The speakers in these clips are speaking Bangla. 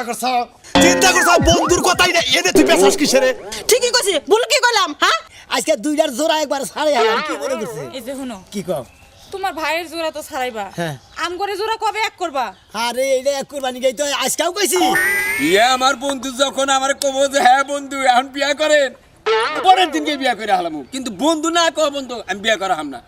করছ বন্ধুর কথাই না এনে তুই পেছাস কিসে রে? ঠিকই কইছি, ভুল কি কইলাম? হ্যাঁ, আজকে দুইটার জোড়া একবার ছাড়াই হলাম, কি মনে করছে? এই যে শুনো, কি কও? তোমার ভাইয়ের জোড়া তো ছাড়াইবা, হ্যাঁ। আম করে জোড়া কবে এক করবা? আরে এইটা এক কুরবানি গাই তো আজকেও কইছি। ইয়া আমার বন্ধু যখন আমার কব যে হ্যাঁ বন্ধু এখন বিয়া করেন, পরের দিনকে বিয়া করে হলাম, কিন্তু বন্ধু না কো বন্ধু আমি বিয়া করা হাম না।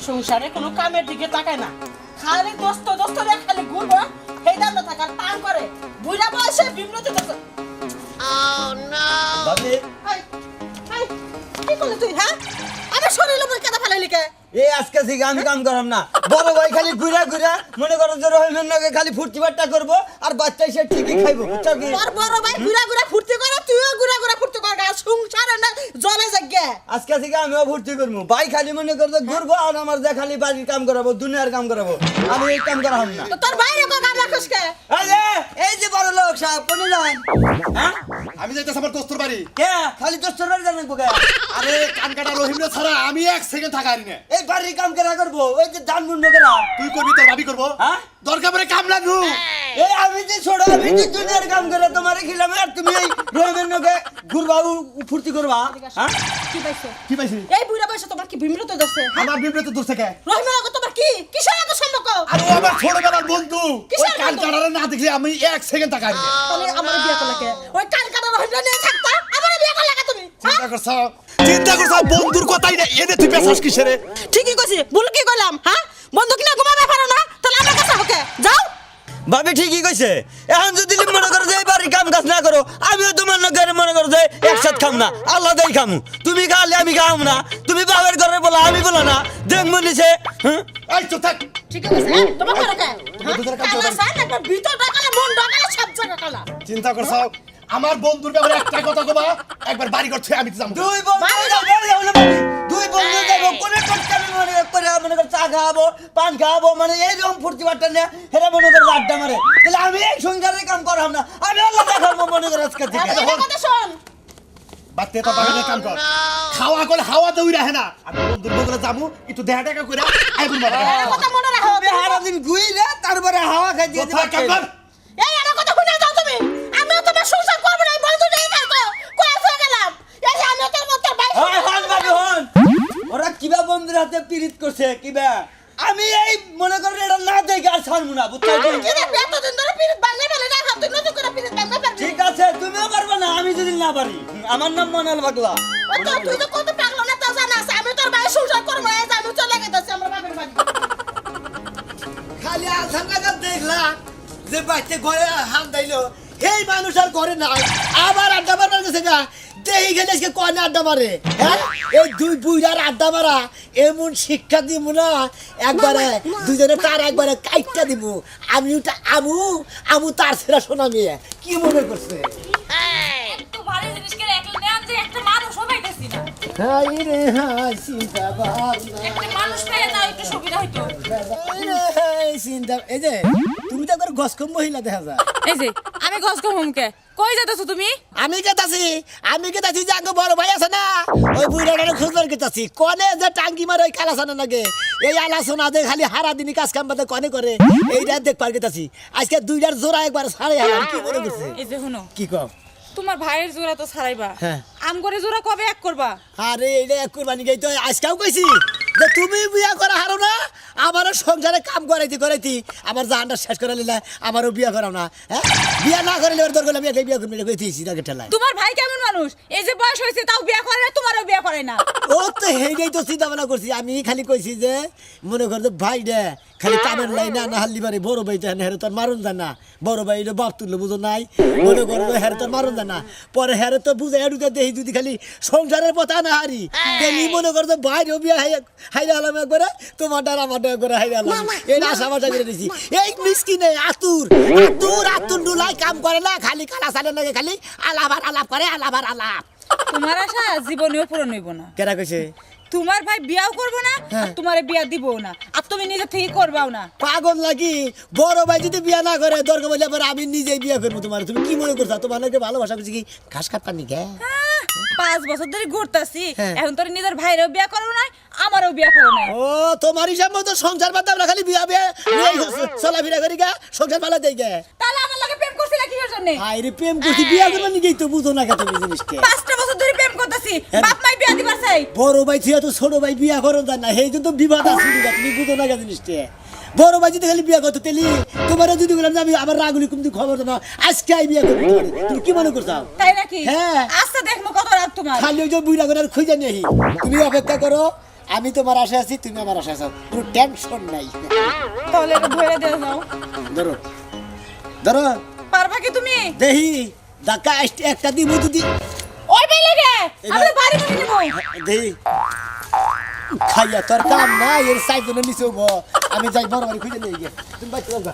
সংসারে কোনো কামের দিকে তাকায় না, খালি দোস্ত দোস্ত রে খালি ঘুরবো, এই দাম না থাকার টান করে বুইড়া বয়সে বিমরতি দোস্ত। ভাবি আই আই কি করলি তুই? হ্যাঁ, আমার শরীরে বই কেটে ফেলাইলি কে? এই আজকে থেকে আমি কাম করাম না, বড় ভাই খালি ঘুরা ঘুরা মনে করো যে রহিমের নাকি খালি ফুর্তি বাট্টা করবো আর বাচ্চা সে ঠিকই খাইবো, বুঝছো কি? তোর বড় ভাই ঘুরা ঘুরা ফুর্তি করে, তুইও ঘুরা ঘুরা ফুর্তি কর, গা সংসারে না জলে জাগে। আজকে থেকে আমিও ফুর্তি করবো, ভাই খালি মনে করো ঘুরবো আর আমার যে খালি বাড়ির কাম করাবো, দুনিয়ার কাম করাবো, আমি এই কাম করাম না। তো তোর বাইরে কো কাম রাখছ কে? এই যে বড় লোক সাহেব কোনে যান? হ্যাঁ আমি যাইতেছি আমার দোস্তর বাড়ি। কে খালি দোষ চলে জানেন কোকে? আরে কান কাটা রহিমরে ছাড়া আমি এক সেকেন্ড থাকা হারি না। এই বাড়ির কাম কেনা করবো, ওই যে ধান মুন্ড কেনা। তুই করবি তোর ভাবি করবো, হ্যাঁ দরকার পড়ে কাম লাগু। এই আমি যে ছোট, আমি যে দুনিয়ার কাম করে তোমারে খিলাম আর তুমি এই রহিমের নাকি ঘুরবা ফুর্তি করবা? হ্যাঁ কি পাইছো? কি পাইছি? এই বুইড়া বয়সে তোমার কি বিমরতি দোস্ত? আমার বিব্রত দূর থেকে। রহিমের আগে তোমার কি কিসের এত সম্পর্ক? আর ও আমার ছোটবেলার বন্ধু, ওই কিসের কান বন্ধু? কাটারে না দেখলে আমি এক সেকেন্ড থাকা হারি না। তাহলে আমার বিয়ে করলে কে? ওই কাল কাটা রহিমটা নিয়ে থাকতা, আমার বিয়ে করলে কে তুমি? চিন্তা করছ বন্ধুর কথাই না এনে তুই পেছাস কিসে রে? ঠিকই কইছি, ভুল কি কইলাম? হ্যাঁ, বন্ধু কিনা ঘুমাবে পারো না, তাহলে আমার কাছে ওকে যাও। ভাবি ঠিকই কইছে, এখন যদি মনে করো যে এই বাড়ির কাম কাজ না করো, আমিও তোমার নগরে মনে করো যে একসাথে খাম না, আলাদাই খামু। তুমি খালে আমি খাম না, তুমি বাবার ঘরে বলা আমি বলা না, দেখ মনিছে। এই চুপ থাক। ঠিকই কইছে, হ্যাঁ, তোমার করে কে? দুজনের কাম কালা করবেন। সান একটা ভিতর ডাকালে মন ডাকালে সব জায়গা কালা। চিন্তা করছ আমার বন্ধুর ব্যাপারে একটা কথা কবা, একবার বাড়ি করছে আমি তো যাবো। দুই বন্ধু যাবো না ভাবি, দুই বন্ধু যাবো কোনে টটকা মনে করে মনে করে চা খাওয়াবো, পান খাওয়াবো, মানে এইরকম ফুর্তি বার্তা নিয়ে হেরা মনে করে আড্ডা মারে। তাহলে আমি এই সংসারের কাম করাম না, আমি আল্লাহ দেখাবো মনে করে আজকে থেকে। আমার কথা শোন। বাতে তো বাগানে কাম কর, খাওয়া করে হাওয়া দৌই রাখে না। আমি বন্ধুর বগলে যাবো, একটু দেখা টাকা করে আইবুন বাবা। আমার কথা মনে রাখো। আমি সারাদিন ঘুইলে তারপরে হাওয়া খাই দিয়ে কথা কাম কর। এই আমার কথা শুনে যাও তুমি। আমিও তোমার সংসার করব না, বন্ধু নেই থাকো। কই আসো গেলাম? এই যে আমিও তোর মত ভাই। হন ভাবি হন, ওরা কিবা বন্ধুর হাতে পিরিত করছে কিবা, আমি এই মনে করেন এটা না দেখে আর ছাড়বো না, বুঝছো? কি দেখবি এতদিন ধরে পিরিত বান্ধে ফেলে না, তুই নতুন করে পিরিত বান্ধে ফেলবি। ঠিক আছে তুমিও পারবে না, আমি যদি না পারি। আমার নাম মনাল পাগলা। ও তো তুই তো কত পাগল না তা জানাস। আমি তোর ভাই সংসার করব না, এই যে আমি চলে গেছি আমরা বাপের বাড়ি। খালি আসাঙ্গা দেখলা যে বাইতে ঘরে হাত দিলো, এই মানুষ আর করে না, আবার আড্ডা মারবার গেছে গা। দেহি গেলে আজকে কনে আড্ডা মারে, হ্যাঁ? এই দুই বুইড়ার আড্ডা মারা এমন শিক্ষা দিব না, একবারে দুজনে তার একবারে কাইটটা দিব। আমি ওটা আমু তার ছেড়া শোনা মেয়ে কি মনে করছে? একটু ভারী জিনিস করে একলা নেন যে একটা মানুষ হইতাছি না, হাই রে হাই চিন্তা ভাবনা, একটা মানুষ পেয়ে যাও একটু সুবিধা হইতো। হাই রে হাই চিন্তা। এই যে তুমি তো একবার গসকম মহিলা দেখা যায়। এই যে আমি গস হুমকে কই যাইতাছো তুমি? আমি কেতাছি যে আগে বড় ভাই আছে না, ওই বুড়াটারে খুঁজবার কেতাছি কনে যে টাঙ্কি মারে ওই কালাসানা নাগে, এই আলাসনা দে খালি হারা দিনই কাজ কাম বাদে কনে করে এইটা দেখ পার কেতাছি। আজকে দুইটার জোড়া একবার ছাড়ে হারাম, কি মনে করছে? এই যে শুনো, কি কও? তোমার ভাইয়ের জোড়া তো ছাড়াইবা, হ্যাঁ। আম করে জোড়া কবে এক করবা? আরে এইটা এক কুরবানি গাই তো আজকেও কইছি যে তুমি বিয়া করা হারো না, আমারও সংসারে কাম করাইতি আমার জানটা শেষ করে নিলে আমারও বিয়া করাও না। হ্যাঁ, বিয়া না করিলে ওর দরকার আমি বিয়া করবি কইতেছি তাকে ঠেলায়। তোমার ভাই কেমন মানুষ? এই যে বয়স হয়েছে তাও বিয়া করে না, তোমারও বিয়া করে না। ও তো হেইটাই তো চিন্তা ভাবনা করছি। আমি খালি কইছি যে মনে কর ভাই রে খালি কামের লাই না না হাল্লি বাড়ি বড় ভাইটা হেরে তোর মারুন যায় না, বড় ভাই বাপ তুললো বুঝো নাই, মনে করবো হেরে তোর মারুন যায় না, পরে হেরে তো বুঝে হেঁটুতে দেখি যদি খালি সংসারের পথা না হারি তেমনি মনে করতো বাইরেও বিয়া হাইরে আলাম একবারে, তোমার ডার আমার ডার করে হাইরে আলাম, এই আশা বাসা করে দিছি। এই মিসকিনে আতুর ডুলাই কাম করে না, খালি কালা সালে লাগে, খালি আলাপ আর আলাপ করে, আলাপ আর আলাপ। তোমার আশা জীবনেও পূরণ হইব না। কেরা কইছে? তোমার ভাই বিয়াও করবো না, আর তোমারে বিয়া দিবও না, আর তুমি নিজে থেকে করবাও না। পাগল নাকি? বড় ভাই যদি বিয়া না করে দরকার বলে আমি নিজেই বিয়া করবো তোমার। তুমি কি মনে করছো তোমার ভালোবাসা করছি কি ঘাস কাটপার নি? 5 বছর ধরে ঘুরতাছি হ্যাঁ। এখন তোর নিজের ভাইরেও বিয়া করো নাই আমারও বিয়া করো নাই ও তোমার হিসাব মতো সংসার বাদ আমরা খালি বিয়া বিয়া চলাফেরা করি গা সংসার পালা দেই গে তাহলে আমার লগে প্রেম করছিলা কিসের জন্য আইরে প্রেম করছি বিয়া করবা নাকি তো বুঝো না কত জিনিসকে 5টা বছর ধরে প্রেম করতাছি হ্যাঁ। বাপ মাই বিয়া দিবার চাই বড় ভাই ছিয়া তো ছোট ভাই বিয়া করো না সেই জন্য বিবাদ আছে তুমি বুঝো না কে জিনিসটা বড় ভাই যদি খালি বিয়া করতে তেলি তোমার যদি বললাম যে আমি আবার রাগুলি তুমি খবর না আজকে আই বিয়া করবি তুমি কি মনে করছো তাই নাকি হ্যাঁ। আচ্ছা দেখবো কত রাত তোমার খালি ওই যে বুড়া করে খুঁজে নিয়ে তুমি অপেক্ষা করো আমি তোমার আশা আছি তুমি আমার আশা আছো কোনো টেনশন নাই তাহলে এটা ধরে দিয়ে যাও ধরো ধরো পারবা কি তুমি দেহি ধাক্কা একটা দিব যদি ওই বেই লাগে এবার- আমরা বাড়ি করে নিব দেহি খাইয়া তোর কাম না এর সাইড জন্য নিচে হবো আমি যাই বড় বাড়ি খুঁজে নিয়ে গিয়ে তুমি বাইতে যাও গা।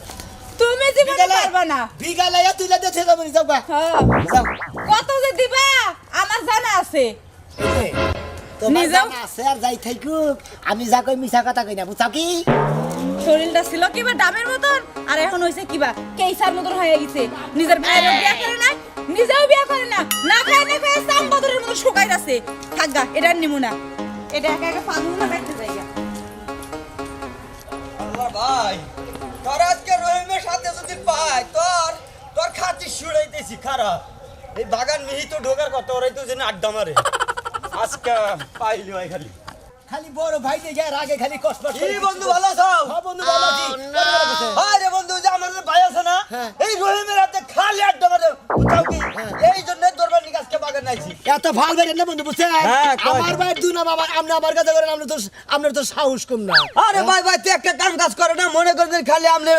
তুমি জীবনে পারবা না বিকালাইয়া তুই লাগতে যাবো যাও গা। হ্যাঁ যাও কত যে দিবা আমার জানা আছে এই যে, তোমার নিজেও- জানা আছে আর যাই থাকুক আমি যা কই মিছা কথা কই না বুঝাও কি শরীরটা ছিল কিবা ডাবের মতন আর এখন হইছে কিবা কেইসার মতন হয়ে গেছে নিজের ভাইয়েরও বিয়া করে না নিজেও বিয়া করে না না খায় না খায় সাম্বাদরের মতো শুকাই যাচ্ছে থাকগা এটা নিমু না এটা একা একা ফানুন না বাইতে যাইগা আল্লাহ ভাই তোর আজকে রহিমের সাথে যদি পাই তোর খাতি ছুড়াইতেছি খারাপ এই বাগান মিহি তো ঢোকার কথা ওরাই তো যেন আড্ডা মারে আজকে পাইলি ভাই খালি খালি বড় ভাই দেখে আর আগে খালি কষ্ট কি বন্ধু ভালো আছো হ্যাঁ বন্ধু ভালো আছি আরে বন্ধু যে আমাদের ভাই আছে না হ্যাঁ। এই রহিমের হাতে খালি আড্ডা মারে বুঝাও কি এই জন্য দরবার নিয়ে আজকে বাগান নাইছি এত ভাল বেরেন না বন্ধু বুঝছেন হ্যাঁ, কয়। আমার ভাই দুই না বাবা আপনি আমার কাছে করেন আপনার তো সাহস কম না আরে ভাই ভাই তুই একটা কাম কাজ করে না মনে করেন খালি আপনি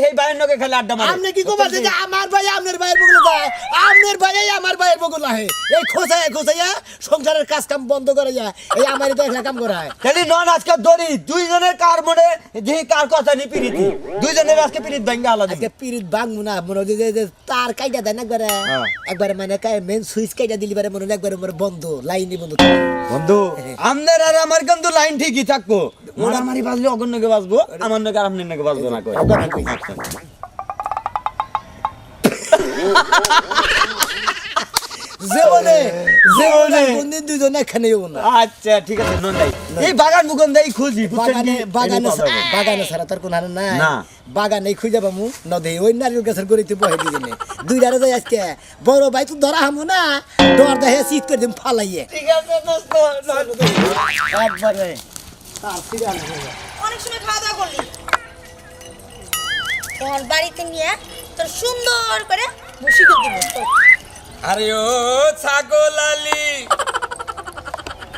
এই ভাইয়ের নকে খালি আড্ডা মারে আপনি কি কমাতে যে আমার ভাই আপনার ভাইয়ের বগুলো যায় আপনার ভাই আমার ভাইয়ের বগুলো আহে এই খোঁচায় খোঁচাইয়া সংসারের কাজ কাম বন্ধ করে যায় এই আমারই তো একলা কাম করায় খালি নন আজকে দড়ি দুইজনের কার মনে যে কার কথা নি পিরিতি দুইজনের আজকে পিরিত ভাঙ্গা আলাদা আজকে পিরিত ভাঙবো না মনে হয় যে তার কাইটা দেন একবারে হ্যাঁ। একবারে মানে মেন সুইচ কাইটা দিলি পারে মনে হয় একবারে আমার বন্ধ লাইনই বন্ধ বন্ধু আমাদের আর আমার কিন্তু লাইন ঠিকই থাকবো মারামারি বাজলে অগণ্যকে বাজবো আমার নকে আর আপনার নকে বাজবো না কই জীবনে জীবনে কোনদিন দুজন এখানে যাবো না আচ্ছা ঠিক আছে নন দাই এই বাগান মুগন দাই খুঁজি বাগানে বাগানে বাগানে ছাড়া তার কোন হারে নাই না। বাগানে খুঁজে পাবো নদী ওই নারিয়েল গাছের গড়িতে বহে দিজনে দুইটারে যাই আজকে বড় ভাই তো ধরা হামো না ডর দেখে শীত করে দিম ফালাইয়ে ঠিক আছে দোস্ত একবারে অনেক সময় খাওয়া দাওয়া করলি তোর বাড়িতে নিয়ে তোর সুন্দর করে বসি করে দিব আরে ও ছাগল আলী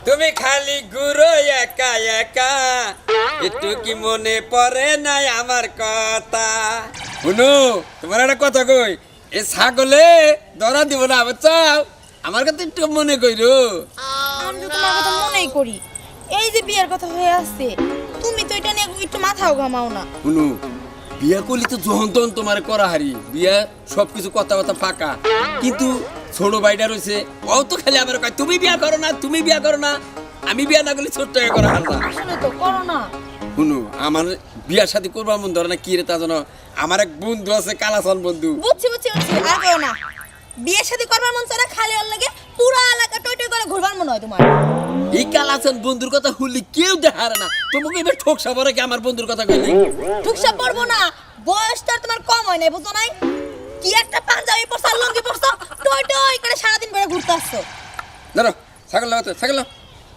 তুমি খালি ঘুরো একা একা একটু কি মনে পড়ে নাই আমার কথা শুনো তোমার একটা কথা কই এ ছাগলে ধরা দিব না চাও আমার কথা একটু মনে কইরো আমি তো তোমার কথা মনেই করি এই যে বিয়ের কথা হয়ে আসছে তুমি তো এটা নিয়ে একটু মাথাও ঘামাও না শুনো বিয়া করলি তো যখন তখন তোমার করা হারি বিয়া সবকিছু কথাবার্তা ফাঁকা কিন্তু ছোট ভাইটা রয়েছে ও তো খালি আমার কয় তুমি বিয়া করো না তুমি বিয়া করো না আমি বিয়া না করলে ছোট্ট হয়ে করা হার না আসলে তো করো না শুনো আমার বিয়ার সাথে করবার মন ধরে না কি রে তা জানো আমার এক বন্ধু আছে কালাসান বন্ধু বুঝছি বুঝছি বুঝছি আর কেউ না বিয়ের সাথে করবার মন চায় না খালি ওর লাগে পুরো এলাকা টই টই করে ঘুরবার মনে হয় তোমার এই কালাসান বন্ধুর কথা শুনলে কেউ দেখারে না তোমাকে এবার ঠোকসা পরে কি আমার বন্ধুর কথা কইলি ঠুকসা পড়বো না বয়স তো আর তোমার কম হয় না বুঝছো নাই কি একটা পাঞ্জাবি পরছো আর লুঙ্গি পরছো টই টই করে সারাদিন করে ঘুরতে আসছো ধরো ছাগল লাগাতে ছাগল লাও।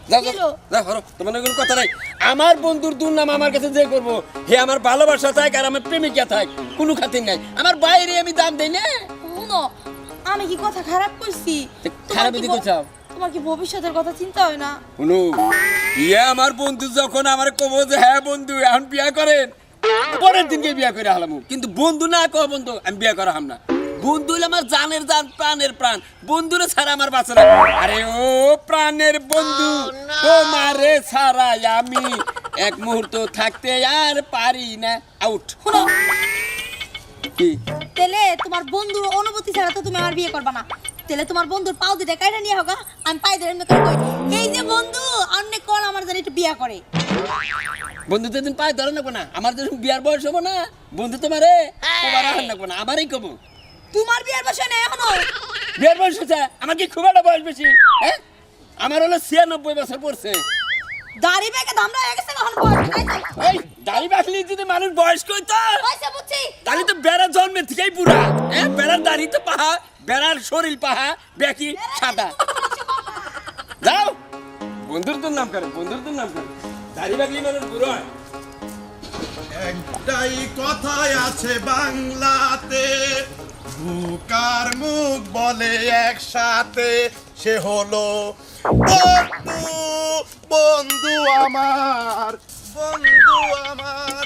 যাও যাও কিলো? যাও হরো তোমার কোনো কথা নাই আমার বন্ধুর দুর্নাম আমার কাছে যে করবো হে আমার ভালোবাসা থাক আর আমার প্রেমিকা থাক কোনো খাতির নাই আমার বাইরে আমি দাম দেই না শুনো আমি কি কথা খারাপ কইছি খারাপ দিকে চাও তোমার কি ভবিষ্যতের কথা চিন্তা হয় না শুনো ইয়ে আমার বন্ধু যখন আমার কবো যে হ্যাঁ বন্ধু এখন বিয়া করেন পরের দিনকে বিয়া করে হালাম কিন্তু বন্ধু না কো বন্ধু আমি বিয়া করা হাম না বন্ধু হইলে আমার জানের জান প্রাণের প্রাণ বন্ধুরে ছাড়া আমার বাঁচা না আরে ও প্রাণের বন্ধু তোমারে ছাড়া আমি এক মুহূর্ত থাকতে আর পারি না আউট শুনো কি তেলে তোমার বন্ধুর অনুভূতি ছাড়া তো তুমি আমার বিয়ে করবা না তেলে তোমার বন্ধুর পাও দুটা কাইটা নিয়ে হোক আমি পাই ধরে এমনি করে কই এই যে বন্ধু অনেক কোন আমার জানি একটু বিয়া করে বন্ধু তো দিন পায়ে ধরে নেবো না আমার যখন বিয়ার বয়স হবো না বন্ধু তোমারে তোমার আর নেবো না আমারই কবো তোমার বিয়ের বসে নেই এখনো বিয়ার বয়স হচ্ছে আমার কি খুব একটা বয়স বেশি হ্যাঁ আমার হলো 96 বছর পড়ছে। দাড়ি বেঁকে ধামড়া হয়ে গেছে এখন বয়স নাই তো। এই দাড়ি বাকলি যদি মানুষ বয়স্ক হইতো হইছে বুঝছি। তাহলে তো বেড়া জন্মের থেকেই পুরা। হ্যাঁ বেড়ার দাড়ি তো পাহা, বেড়ার শরীর পাহা, বেকি সাদা। যাও বন্ধুর তোর নাম করে, বন্ধুর তোর নাম করে। দাড়ি বাকলি মানুষ বুড়ো হয়। একটাই কথাই আছে বাংলাতে, বুকার মুখ বলে একসাথে, সে হলো বন্ধু, বন্ধু আমার, বন্ধু আমার।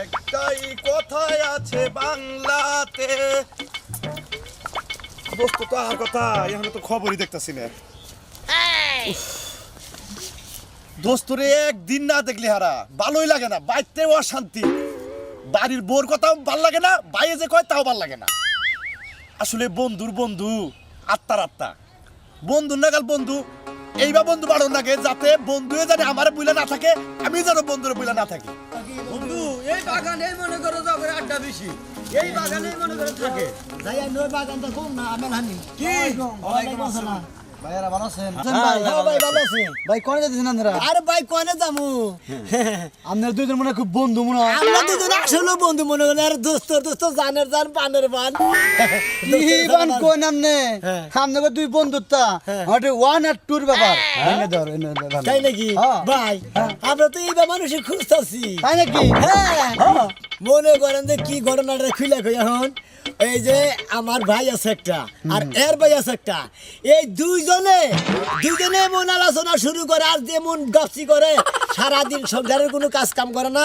একটাই কথাই আছে বাংলাতে। দোস্ত তো আর কথা এখন তো খবরই দেখতেছি না। দোস্তরে একদিন না দেখলে হারা ভালোই লাগে না, বাইতে অশান্তি। বাড়ির বোর কথাও ভাল লাগে না, বাইরে যে কয় তাও ভাল লাগে না। আসলে বন্ধুর বন্ধু, আত্মার আত্মা। বন্ধু নাগাল বন্ধু, এইবার বন্ধু বাড়ন লাগে যাতে বন্ধুয়ে জানে আমার বুইলা না থাকে, আমি যেন বন্ধুর বুইলা না থাকি। বন্ধু এই বাগানে মনে করো জগের আড্ডা বেশি, এই বাগানে মনে করো থাকে। যাই আর নয় বাগানটা কম না আমেল হানি কি ওয়ালাইকুম আসসালাম। ভাইরা ভালো আছেন? হ্যাঁ ভাই ভালো আছি। ভাই কোনে যাচ্ছেন আপনারা? আরে ভাই কোনে যামু? আপনারা দুইজন মনে হয় খুব বন্ধু মনে হয়। আমরা দুজন আসলে বন্ধু মনে করেন, আর দোস্ত দোস্ত জানের জান পানের পান। ইবান কোন আমনে? হ্যাঁ। আমনে দুই বন্ধুত্বা, ওটা 1 আর 2 এর ব্যাপার। ভেঙে ধর এনে ভালো। তাই নাকি হ্যাঁ। ভাই? আমরা তো এইবার মানুষের খুঁজতেছি। তাই নাকি? হ্যাঁ মনে করেন যে কি ঘটনাটা খুলে কই এখন। এই যে আমার ভাই আছে একটা আর এর ভাই আছে একটা, এই দুইজনে মন আলোচনা শুরু করে আর যে মন গপসি করে, সারাদিন সংসারের কোনো কাজ কাম করে না।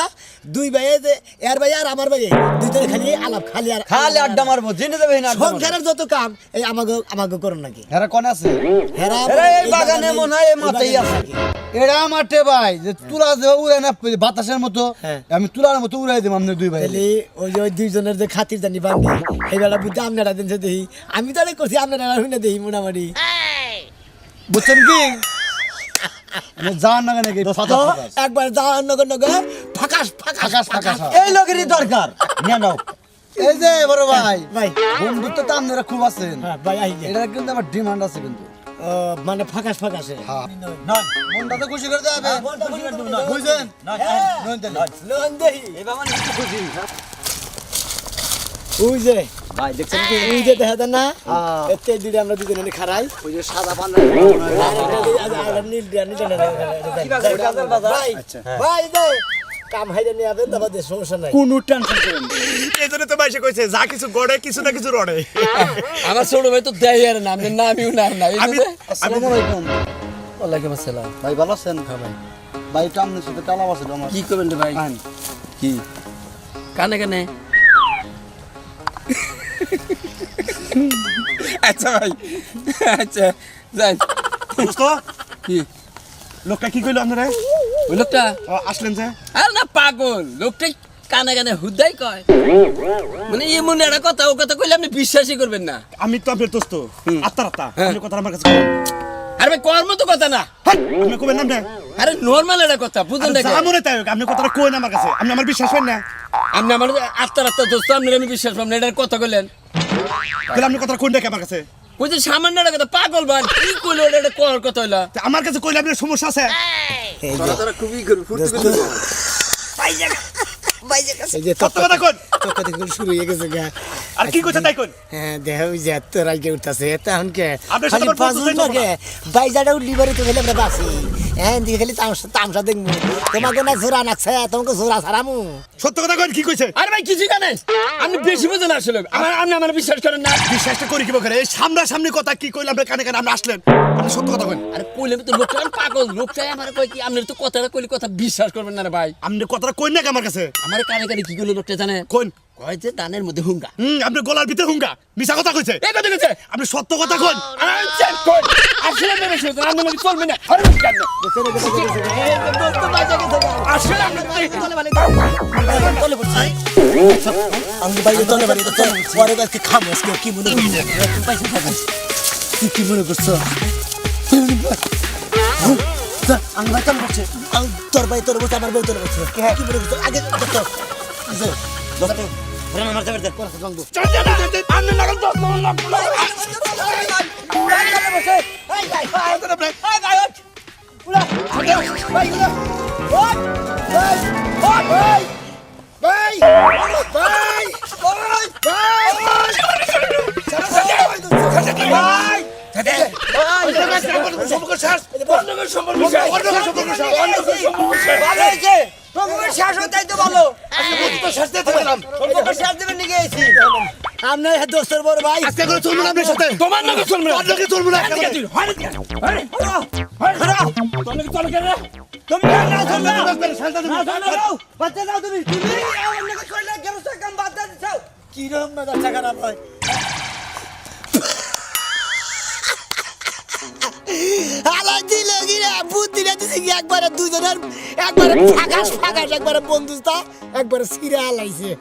দুই ভাই যে এর ভাই আর আমার ভাই দুইজনে খালি আলাপ, খালি আর খালি আড্ডা মারবো, জেনে যাবে না আড্ডা মারবো। সংসারের যত কাম এই আমাকে করুন নাকি। এরা কোন আছে? হেরা এরা এই বাগানে মনে হয় এই মাথায় আছে। এরা মাঠে ভাই যে তুলা যে উড়ে না বাতাসের মতো, হ্যাঁ। আমি তুলার মতো উড়াই দিই আমনে দুই ভাই। তাহলে ওই যে ওই দুইজনের যে খাতির জানি বান্ধি এই বেলা বুঝতে আপনারা দিন দেখি, আমি তাহলে করছি আপনারা শুনে দেখি মোটামুটি। বুঝছেন কি? জান না নাকি তো একবার যাওয়ার নগর নগর ফাঁকাস ফাঁকাস ফাঁকাস ফাঁকাস। এই লোকেরই দরকার নিয়ে নাও। এই যে বড় ভাই, ভাই বন্ধুত্ব তো আপনারা খুব আছেন। হ্যাঁ ভাই আই এটা কিন্তু আমার ডিমান্ড আছে কিন্তু। মানে ফাঁকাস ফাঁকাসে হ্যাঁ। মনটা তো খুশি করে দেবে। বুঝছেন? নন দেন। লোন দেই এবার মানে একটু খুশি। ওই যে ভাই দেখছেন কি? ওই যে দেখা দেন না হ্যাঁ। এতে দিদি আমরা দুজনে খারাই ওই যে সাদা পান নীল দিয়া নিচে ভাই ভাই দে কাম হাইরে নিয়ে আবেন দাবা দে সমস্যা নাই। কোনো টেনশন করেন না। এই জন্য তো বাইসে কইছে যা কিছু গড়ে কিছু না কিছু রড়ে। আমার ছোট ভাই তো দেয় আর নাম নামিও নাম না। আসসালামু আলাইকুম। ওয়ালাইকুম আসসালাম। ভাই ভালো আছেন? ভাই তো আপনার সাথে টালা আছে আমার। কি করবেন রে ভাই? আইন। কি কানে কানে? আচ্ছা ভাই, আচ্ছা যাই। দোস্ত কি লোকটা কি কইলো আপনারা? ওই লোকটা আসলেন যে? আর না পাগল লোকটাই কানে কানে হুদাই কয়, মানে এমন একটা কথা ও কথা কইলে আপনি বিশ্বাসই করবেন না। আমি তো আপনার দোস্ত, আত্মার আত্মা। হ্যাঁ। আপনি কথা আমার কাছে কইন। আরে ভাই কর্ম তো কথা না, আপনি কইবেন না? আরে নর্মাল একটা কথা বুঝুন না। যা মনে তাই হোক, আপনি কথাটা কইন আমার কাছে। আপনি আমার বিশ্বাস করেন না? আপনি আমার আত্মার আত্মা দোস্ত, আপনার আমি বিশ্বাস পাবো না। এটার কথা কইলেন তাহলে আপনি কথাটা কইন নাকি আমার কাছে? ওই যে সামান্য একটা কথা পাগল ভাই কি কইলো এটা কর কথা হইলা। তা আমার কাছে কইলে আপনার সমস্যা আছে? এই যে খুবই করে ফুর্তি দোস্ত, এই যে সত্য কথা কইন। তোকে দেখুন শুরু হয়ে গেছে গা। আর কি কইছে তাই কইন। হ্যাঁ দেহ ওই যে এত রাইকে উঠতেছে এখন কে আপনার সাথে খালি আমার পাঁচ বন্ধুত্বই মিনিট আগে বাইজাটা উঠলি বারে তো খেলে আমরা বাসি হ্যাঁ দিয়ে খালি তামসা দেখবো তোমাকে না জোরা নাকছে তোমাকে জোরা ছাড়ামু। সত্য কথা কইন, কি কইছে? আরে ভাই কিছু জানেন আপনি বেশি বুঝেন আসলে আপনি আমার বিশ্বাস করেন না। বিশ্বাসটা করি কি বকরে? এই সামনাসামনি কথা কি কইলে আপনি কানে কানে আপনি আসলেন? আপনি সত্য কথা কইন। আরে কইলে তো লোকটা পাগল, লোকটাই আমার কয় কি আপনার তো কথাটা কইলে কথা বিশ্বাস করবেন না রে ভাই। আপনি কথাটা কইন নাকি আমার কাছে? আমার কানে কানে কি করলো লোকটা জানে? কইন। কয় যে দানের মধ্যে হুঙ্গা। আপনি গলার ভিতরে হুঙ্গা মিছা কথা কইছে। এই কথা কইছে আপনি সত্য কথা কইন। আচ্ছা কই আসলে মেরে শুনতে আপনি মানে চলবে না। আরে কেন দোস্ত বাইজা গেছে গা। আসলে আপনি তলে পড়ছে আমি বাইরে তলে বাড়ি তো পরে আজকে খাবো আজকে কি মনে করছো পয়সা থাকবে তুই কি মনে করছো আমি বাচ্চা করছে তোর ভাই তোর বলছে আমার বউ তোর বলছে কি মনে করছো আগে ধরেন আমার যাবে দেখ পড়াতে বন্ধু আমি লাগাল তো আপনার দোস্তের বড় ভাই আজকে করে চলবো না আপনার সাথে তোমার নাকি চলবে না তোর লগে চলবো না তোর নাকি চলে কেন রে? তুমি না চলবে বাচ্চা দাও তুমি তুমি আমার নাকি কইলা গেরস্ত কাম বাদ দাও কি রকম মেজাজ খারাপ হয় আলাই দিল গিরা বুদ্ধি না দিছি একবারে দুজনের একবারে ফাঁকাস একবারে বন্ধুতা একবারে সিরা আলাইছে